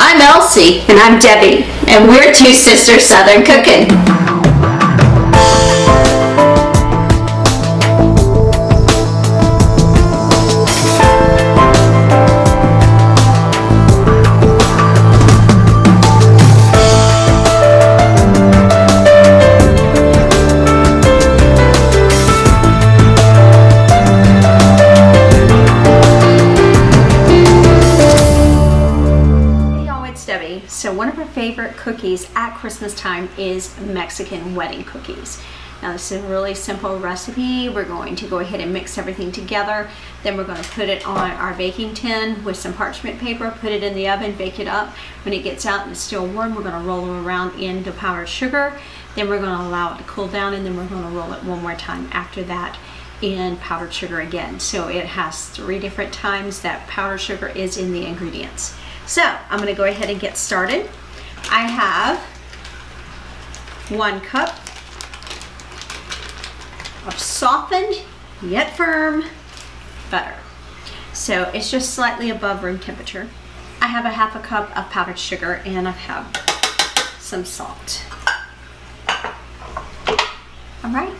I'm Elsie. And I'm Debbie. And we're Two Sisters Southern Cooking. So one of our favorite cookies at Christmas time is Mexican wedding cookies. Now this is a really simple recipe. We're going to go ahead and mix everything together. Then we're going to put it on our baking tin with some parchment paper, put it in the oven, bake it up. When it gets out and it's still warm, we're going to roll it around in the powdered sugar. Then we're going to allow it to cool down, and then we're going to roll it one more time after that in powdered sugar again. So it has 3 different times that powdered sugar is in the ingredients. So I'm going to go ahead and get started. I have 1 cup of softened yet firm butter. So it's just slightly above room temperature. I have a 1/2 cup of powdered sugar, and I have some salt. All right,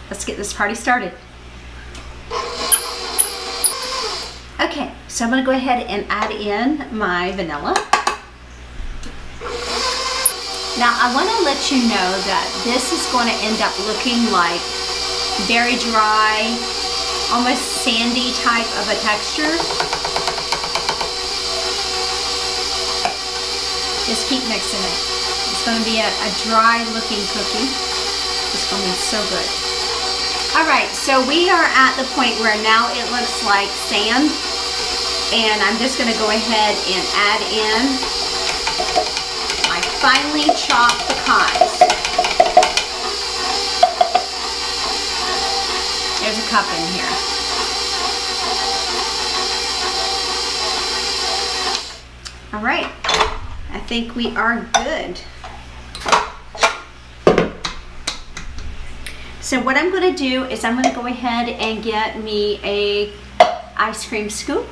let's get this party started. Okay, so I'm going to go ahead and add in my vanilla. Now I want to let you know that this is going to end up looking like very dry, almost sandy type of a texture. Just keep mixing it. It's going to be a dry looking cookie. It's going to be so good. Alright, so we are at the point where now it looks like sand, and I'm just going to go ahead and add in my finely chopped pecans. There's a cup in here. Alright, I think we are good. So what I'm going to do is I'm going to go ahead and get me a ice cream scoop,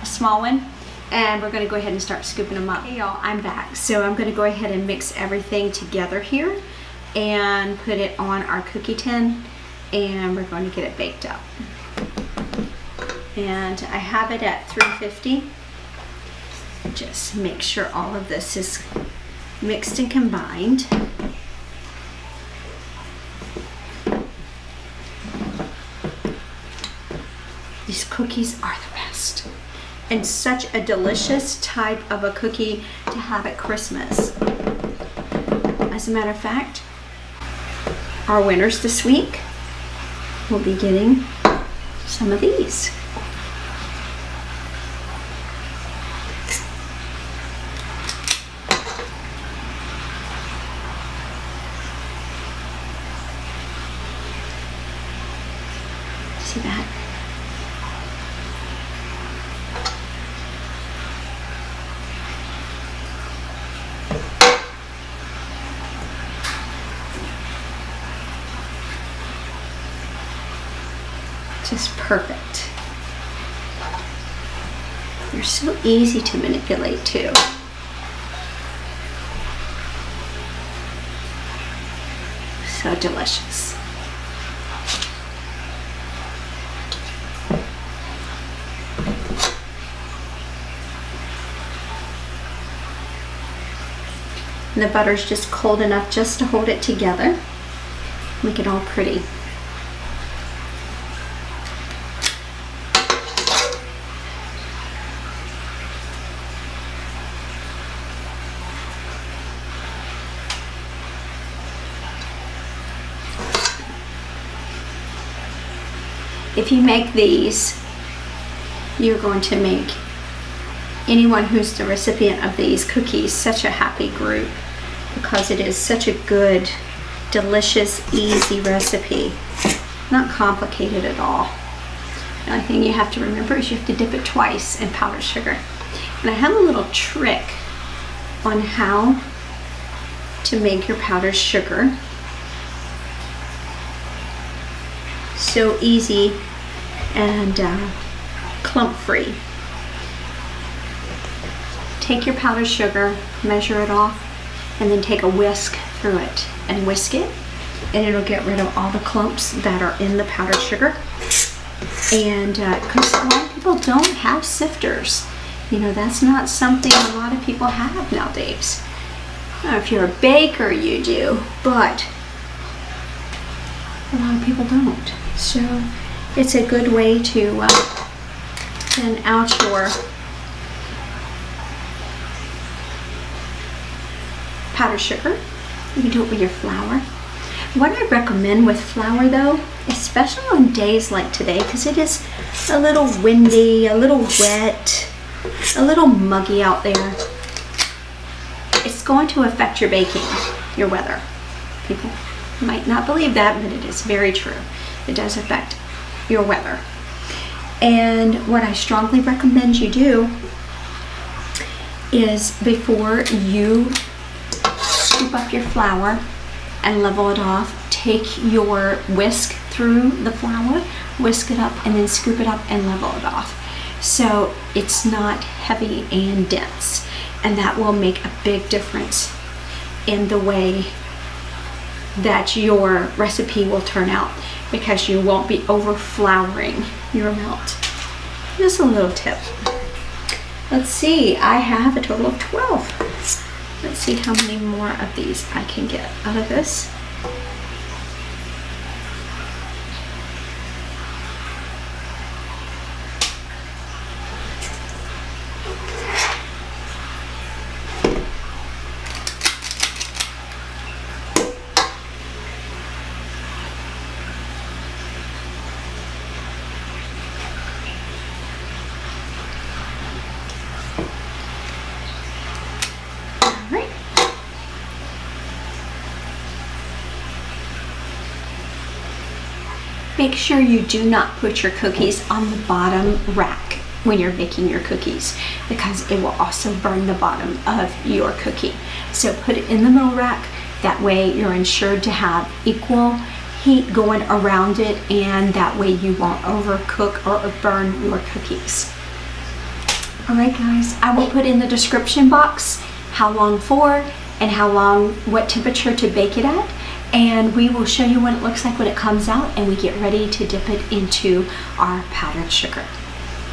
a small one, and we're going to go ahead and start scooping them up. Hey y'all, I'm back. So I'm going to go ahead and mix everything together here and put it on our cookie tin, and we're going to get it baked up. And I have it at 350. Just make sure all of this is mixed and combined. These cookies are the best, and such a delicious type of a cookie to have at Christmas. As a matter of fact, our winners this week will be getting some of these. See that? Just perfect. They're so easy to manipulate too. So delicious. And the butter's just cold enough just to hold it together, make it all pretty. If you make these, you're going to make anyone who's the recipient of these cookies such a happy group, because it is such a good, delicious, easy recipe. Not complicated at all. The only thing you have to remember is you have to dip it twice in powdered sugar. And I have a little trick on how to make your powdered sugar so easy and clump free. take your powdered sugar, measure it off, and then take a whisk through it and whisk it, and it'll get rid of all the clumps that are in the powdered sugar. And because a lot of people don't have sifters, you know, that's not something a lot of people have nowadays. If you're a baker, you do, but a lot of people don't. So it's a good way to thin out your powdered sugar. You can do it with your flour. What I recommend with flour though, especially on days like today, because it is a little windy, a little wet, a little muggy out there, it's going to affect your baking, your weather. People might not believe that, but it is very true. It does affect your weather. And what I strongly recommend you do is, before you scoop up your flour and level it off, take your whisk through the flour, whisk it up, and then scoop it up and level it off, so it's not heavy and dense. And that will make a big difference in the way that your recipe will turn out, because you won't be over flouring your melt. Just a little tip. Let's see, I have a total of 12. Let's see how many more of these I can get out of this. Make sure you do not put your cookies on the bottom rack when you're baking your cookies, because it will also burn the bottom of your cookie. So put it in the middle rack. That way you're ensured to have equal heat going around it, and that way you won't overcook or burn your cookies. All right guys, I will put in the description box how long for and how long, what temperature to bake it at. And we will show you what it looks like when it comes out and we get ready to dip it into our powdered sugar.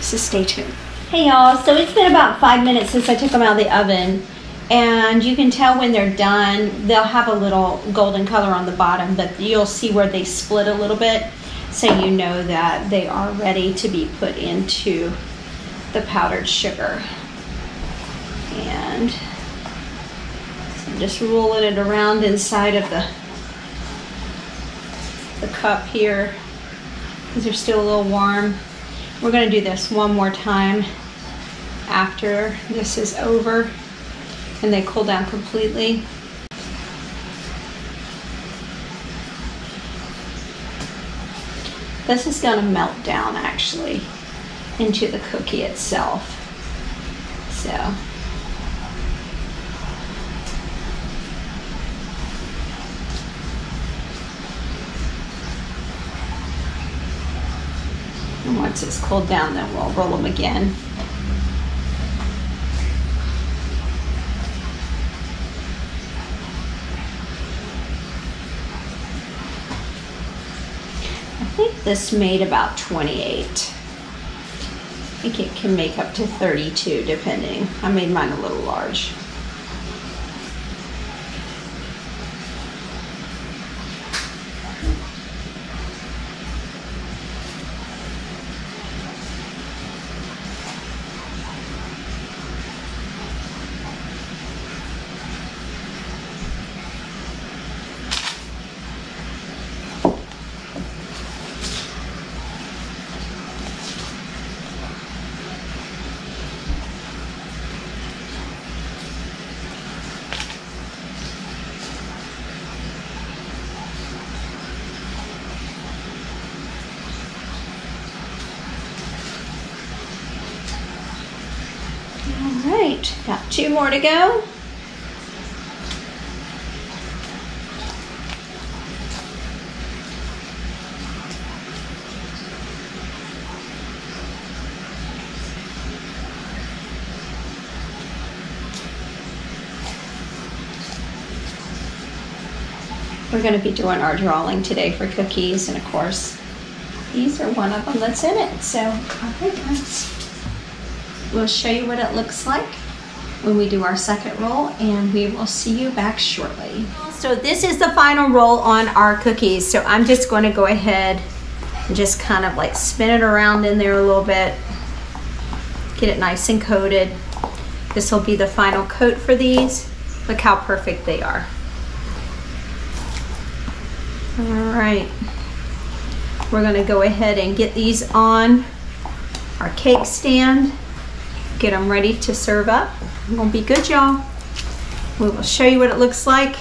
So stay tuned. Hey y'all, so it's been about 5 minutes since I took them out of the oven, and you can tell when they're done, they'll have a little golden color on the bottom, but you'll see where they split a little bit, so you know that they are ready to be put into the powdered sugar. And so I'm just rolling it around inside of the cup here, because they're still a little warm. We're going to do this one more time after this is over and they cool down completely. This is going to melt down actually into the cookie itself. So and once it's cooled down, then we'll roll them again. I think this made about 28. I think it can make up to 32 depending. I made mine a little large. Alright, got 2 more to go. We're going to be doing our drawing today for cookies, and of course, these are one of them that's in it. So, alright guys, we'll show you what it looks like when we do our second roll, and we will see you back shortly. So this is the final roll on our cookies. So I'm just going to go ahead and just kind of like spin it around in there a little bit, get it nice and coated. This will be the final coat for these. Look how perfect they are. All right, we're going to go ahead and get these on our cake stand, get them ready to serve up. It's going to be good, y'all. We will show you what it looks like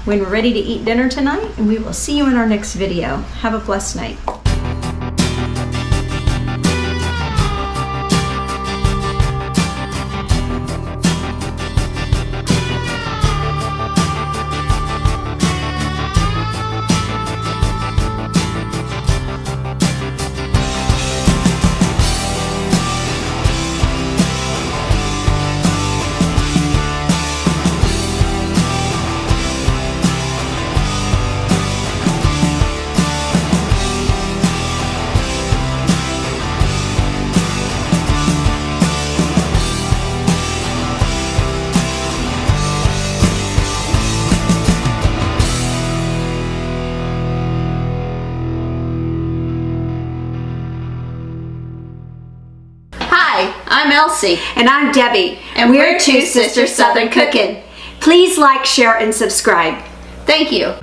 when we're ready to eat dinner tonight, and we will see you in our next video. Have a blessed night. Hi, I'm Elsie. And I'm Debbie. And we're Two Sisters Southern Cooking. Please like, share, and subscribe. Thank you.